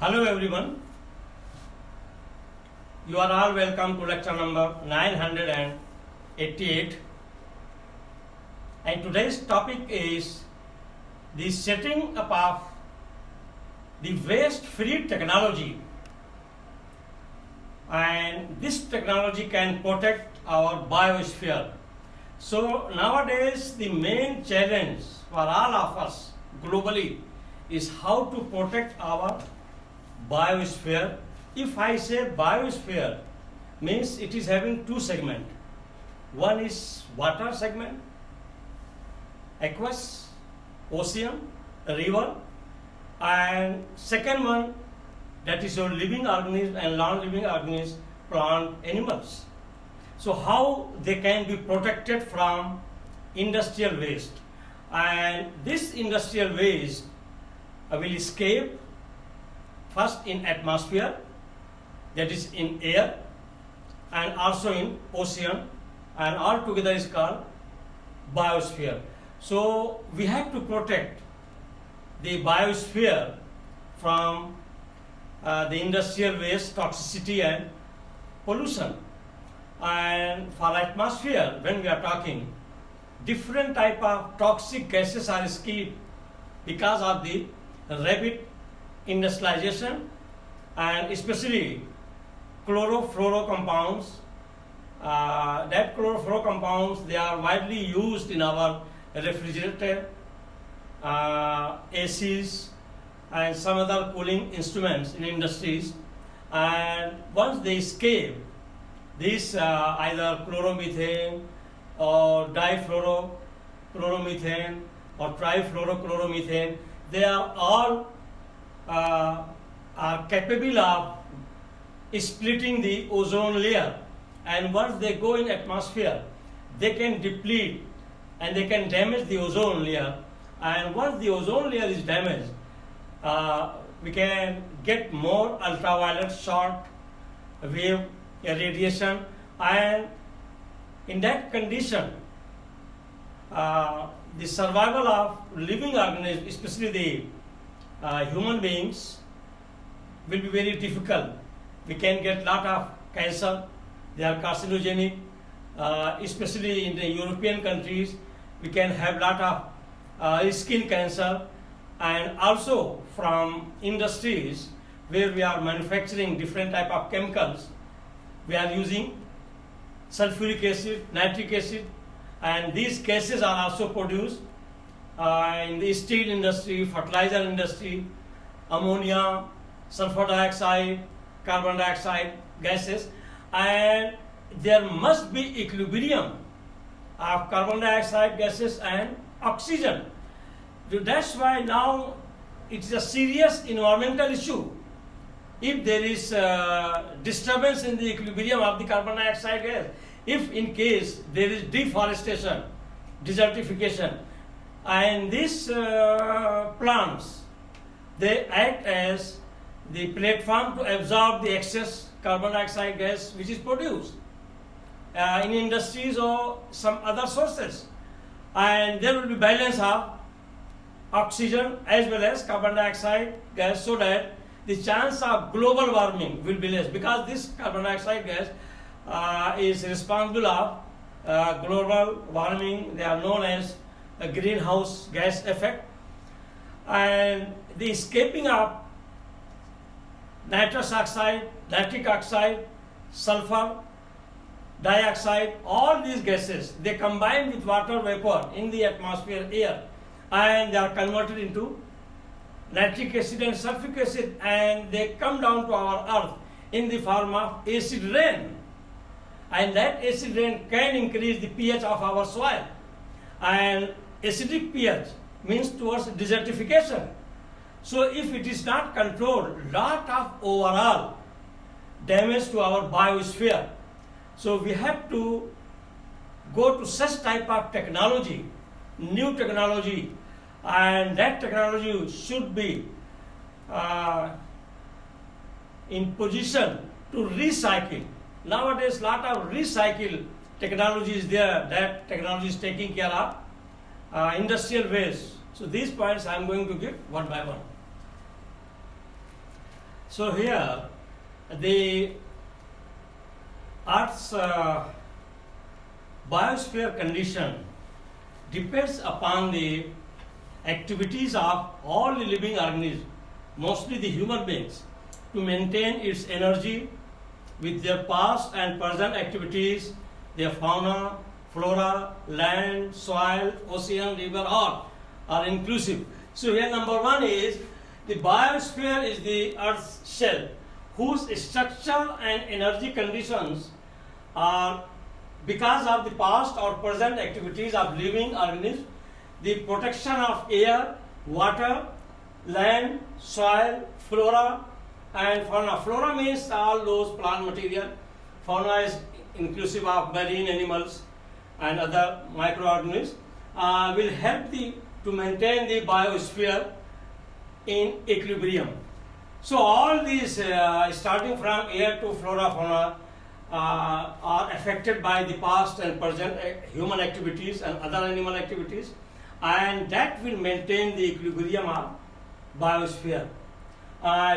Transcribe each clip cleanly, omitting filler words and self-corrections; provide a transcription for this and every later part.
Hello everyone, you are all welcome to lecture number 988, and today's topic is the setting up of the waste-free technology, and this technology can protect our biosphere. So nowadays the main challenge for all of us globally is how to protect our biosphere. If I say biosphere, means it is having two segments. One is water segment, aqueous, ocean, river, and second one, that is your living organism and non-living organisms, plant, animals. So how they can be protected from industrial waste, and this industrial waste will escape first in atmosphere, that is in air, and also in ocean, and all together is called biosphere. So we have to protect the biosphere from the industrial waste, toxicity and pollution. And for atmosphere, when we are talking, different type of toxic gases are escaped because of the rapid industrialization, and especially chlorofluoro compounds. That chlorofluoro compounds, they are widely used in our refrigerator, ACs, and some other cooling instruments in industries. And once they escape, this either chloromethane or difluorochloromethane or trifluorochloromethane, they are all are capable of splitting the ozone layer, and once they go in atmosphere, they can deplete and they can damage the ozone layer. And once the ozone layer is damaged, we can get more ultraviolet short wave radiation, and in that condition the survival of living organisms, especially the human beings, will be very difficult. We can get lot of cancer, they are carcinogenic, especially in the European countries we can have lot of skin cancer, and also from industries where we are manufacturing different type of chemicals, we are using sulfuric acid, nitric acid, and these gases are also produced in the steel industry, fertilizer industry, ammonia, sulfur dioxide, carbon dioxide gases, and there must be equilibrium of carbon dioxide gases and oxygen. That's why now it is a serious environmental issue. If there is disturbance in the equilibrium of the carbon dioxide gas, if in case there is deforestation, desertification, and these plants, they act as the platform to absorb the excess carbon dioxide gas which is produced in industries or some other sources, and there will be balance of oxygen as well as carbon dioxide gas, so that the chance of global warming will be less, because this carbon dioxide gas is responsible of global warming. They are known as a greenhouse gas effect, and the escaping of nitrous oxide, nitric oxide, sulfur dioxide, all these gases, they combine with water vapor in the atmosphere air, and they are converted into nitric acid and sulfuric acid, and they come down to our earth in the form of acid rain, and that acid rain can increase the pH of our soil, and acidic pH means towards desertification. So if it is not controlled, lot of overall damage to our biosphere. So we have to go to such type of technology, new technology, and that technology should be in position to recycle. Nowadays lot of recycle technology is there, that technology is taking care of industrial waste. So these points I am going to give one by one. So here, the Earth's biosphere condition depends upon the activities of all the living organisms, mostly the human beings, to maintain its energy with their past and present activities. Their fauna, flora, land, soil, ocean, river, all are inclusive. So here number one is the biosphere is the Earth's shell, whose structure and energy conditions are because of the past or present activities of living organisms, the protection of air, water, land, soil, flora, and fauna. Flora means all those plant material. Fauna is inclusive of marine animals and other microorganisms. Will help to maintain the biosphere in equilibrium. So all these, starting from air to flora, fauna, are affected by the past and present human activities and other animal activities, and that will maintain the equilibrium of biosphere,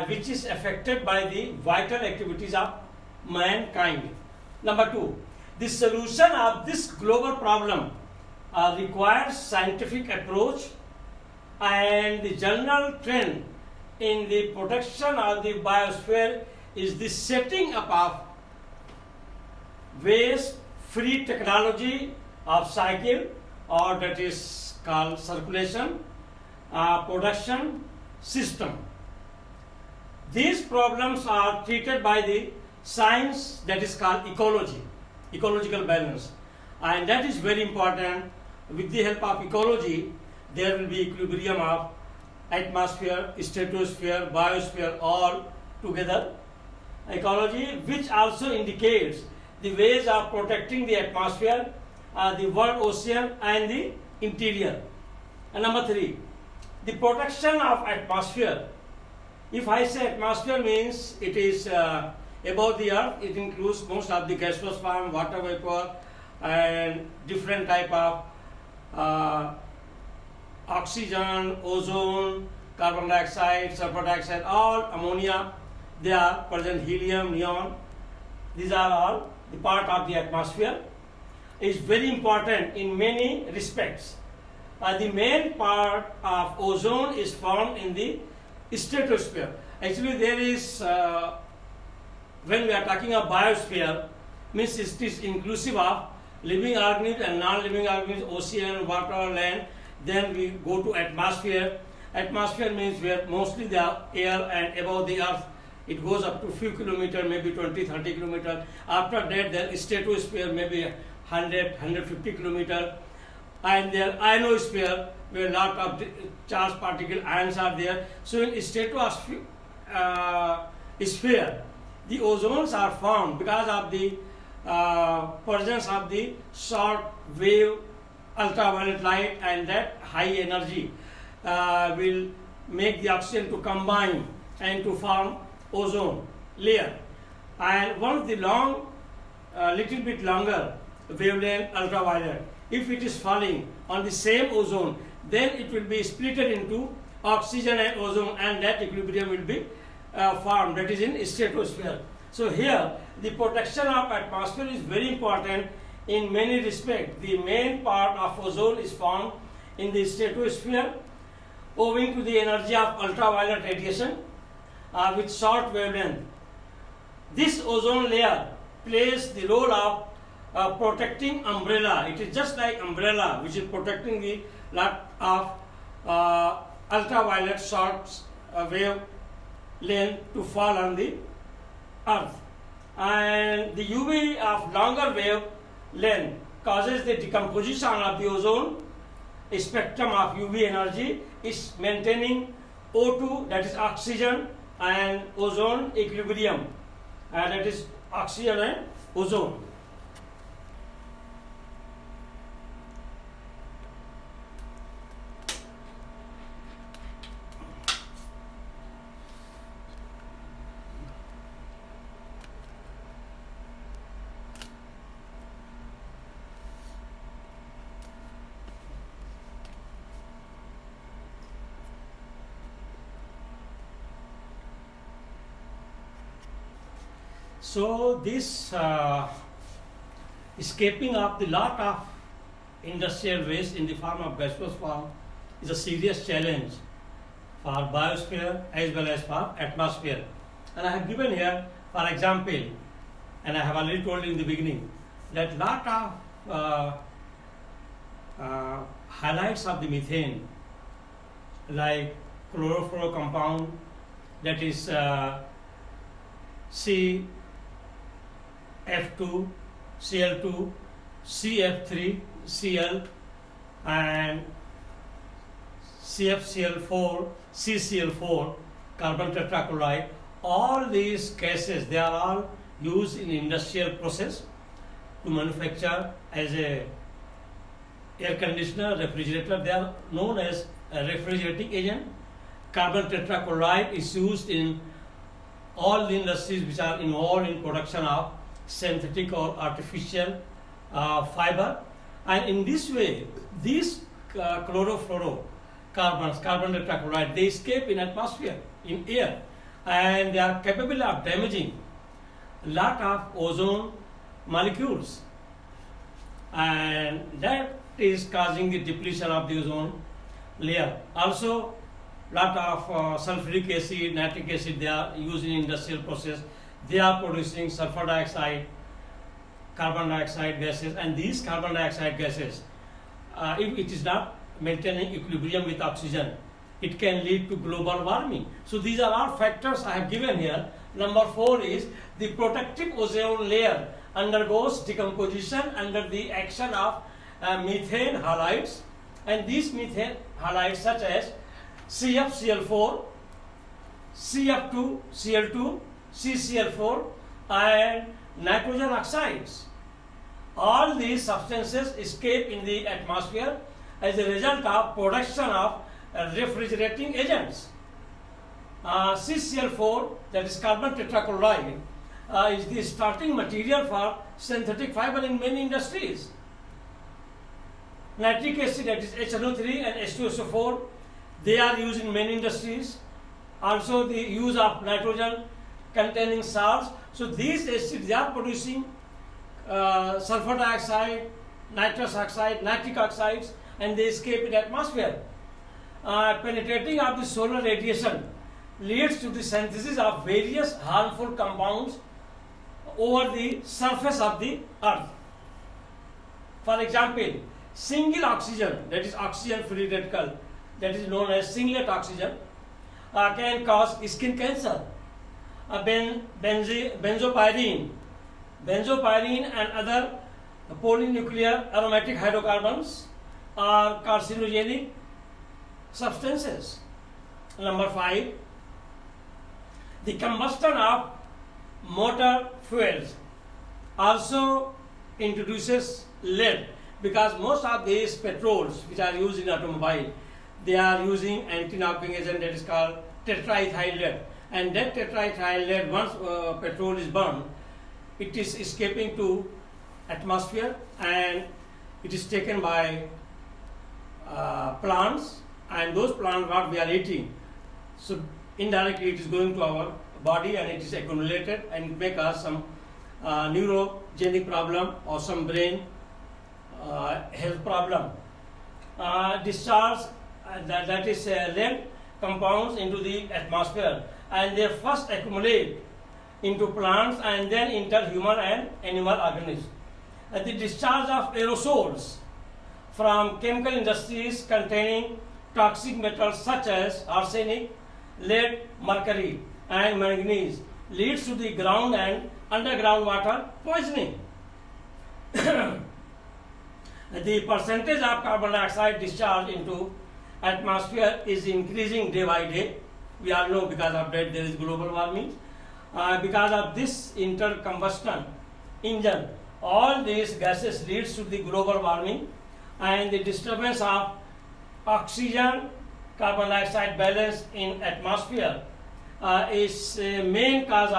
which is affected by the vital activities of mankind. Number two, the solution of this global problem requires scientific approach, and the general trend in the protection of the biosphere is the setting up of waste-free technology of cycle, or that is called circulation, production system. These problems are treated by the science that is called ecology, ecological balance, and that is very important. With the help of ecology, there will be equilibrium of atmosphere, stratosphere, biosphere all together. Ecology, which also indicates the ways of protecting the atmosphere, the world ocean and the interior. And number three, the protection of atmosphere. If I say atmosphere means it is above the earth, it includes most of the gaseous form, water vapor, and different type of oxygen, ozone, carbon dioxide, sulfur dioxide, all ammonia, they are present, helium, neon. These are all the part of the atmosphere. Is very important in many respects. The main part of ozone is found in the stratosphere. Actually, there is, when we are talking of biosphere, means it is inclusive of living organisms and non-living organisms, ocean, water, land. Then we go to atmosphere. Atmosphere means where mostly the air, and above the earth it goes up to few kilometers, maybe 20, 30 kilometers. After that, the stratosphere maybe 100, 150 kilometers. And the ionosphere, where a lot of charged particle ions are there. So in stratosphere, the ozones are formed because of the presence of the short wave ultraviolet light, and that high energy will make the oxygen to combine and to form ozone layer. And one of the long, little bit longer wavelength ultraviolet, if it is falling on the same ozone, then it will be split into oxygen and ozone, and that equilibrium will be formed, that is in stratosphere. So here the protection of atmosphere is very important in many respects. The main part of ozone is found in the stratosphere owing to the energy of ultraviolet radiation with short wavelength. This ozone layer plays the role of protecting umbrella. It is just like umbrella, which is protecting the lot of ultraviolet short wave length to fall on the earth. And the UV of longer wave length causes the decomposition of the ozone spectrum of UV energy, is maintaining O2, that is oxygen, and ozone equilibrium, and that is oxygen and ozone. So this escaping of the lot of industrial waste in the form of gaseous form is a serious challenge for biosphere as well as for atmosphere. And I have given here, for example, and I have already told you in the beginning, that lot of highlights of the methane, like chlorofluoro compound, that is CF2, Cl2, CF3, Cl, and CFCl4, CCl4, carbon tetrachloride. All these gases, they are all used in industrial process to manufacture as a air conditioner, refrigerator. They are known as a refrigerating agent. Carbon tetrachloride is used in all the industries which are involved in production of synthetic or artificial fiber. And in this way, these chlorofluorocarbons, carbon tetrachloride, they escape in atmosphere, in air, and they are capable of damaging a lot of ozone molecules, and that is causing the depletion of the ozone layer. Also, lot of sulfuric acid, nitric acid, they are used in industrial process. They are producing sulfur dioxide, carbon dioxide gases, and these carbon dioxide gases, if it is not maintaining equilibrium with oxygen, it can lead to global warming. So these are all factors I have given here. Number 4 is the protective ozone layer undergoes decomposition under the action of methane halides, and these methane halides such as CFCl4, CF2Cl2, CCl4, and nitrogen oxides. All these substances escape in the atmosphere as a result of production of refrigerating agents. CCl4, that is carbon tetrachloride, is the starting material for synthetic fiber in many industries. Nitric acid, that is HNO3 and H2SO4, they are used in many industries. Also the use of nitrogen containing salts. So these acids, they are producing sulfur dioxide, nitrous oxide, nitric oxides, and they escape in the atmosphere. Penetrating of the solar radiation leads to the synthesis of various harmful compounds over the surface of the earth. For example, single oxygen, that is oxygen free radical, that is known as singlet oxygen, can cause skin cancer. Benzopyrene and other polynuclear aromatic hydrocarbons are carcinogenic substances. Number 5, the combustion of motor fuels also introduces lead, because most of these petrols which are used in automobile, they are using anti-knocking agent that is called tetraethyl lead, and that tetraethyl lead, once petrol is burned, it is escaping to atmosphere, and it is taken by plants, and those plants what we are eating, so indirectly it is going to our body and it is accumulated and it may cause some neurogenic problem or some brain health problem. Discharge that is lead compounds into the atmosphere, and they first accumulate into plants and then enter human and animal organisms. The discharge of aerosols from chemical industries containing toxic metals such as arsenic, lead, mercury, and manganese leads to the ground and underground water poisoning. The percentage of carbon dioxide discharged into atmosphere is increasing day by day. We all know because of that there is global warming. Because of this intercombustion engine, all these gases leads to the global warming, and the disturbance of oxygen carbon dioxide balance in atmosphere is main cause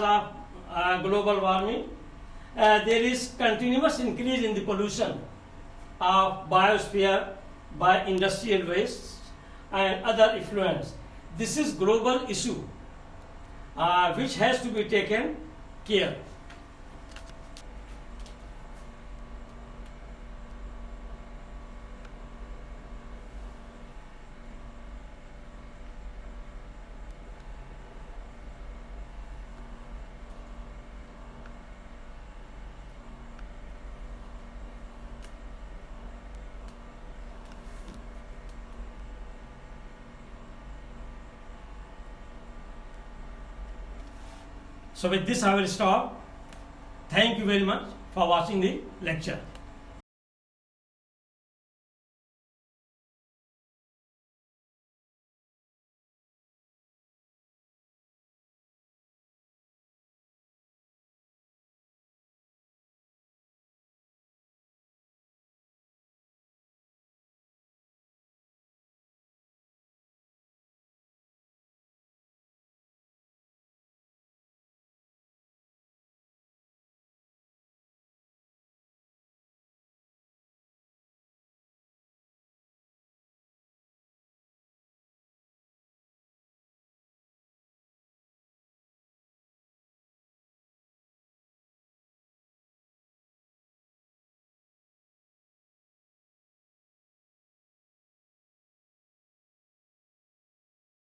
of global warming. There is continuous increase in the pollution of biosphere by industrial wastes and other effluents. This is global issue, which has to be taken care. So with this I will stop. Thank you very much for watching the lecture.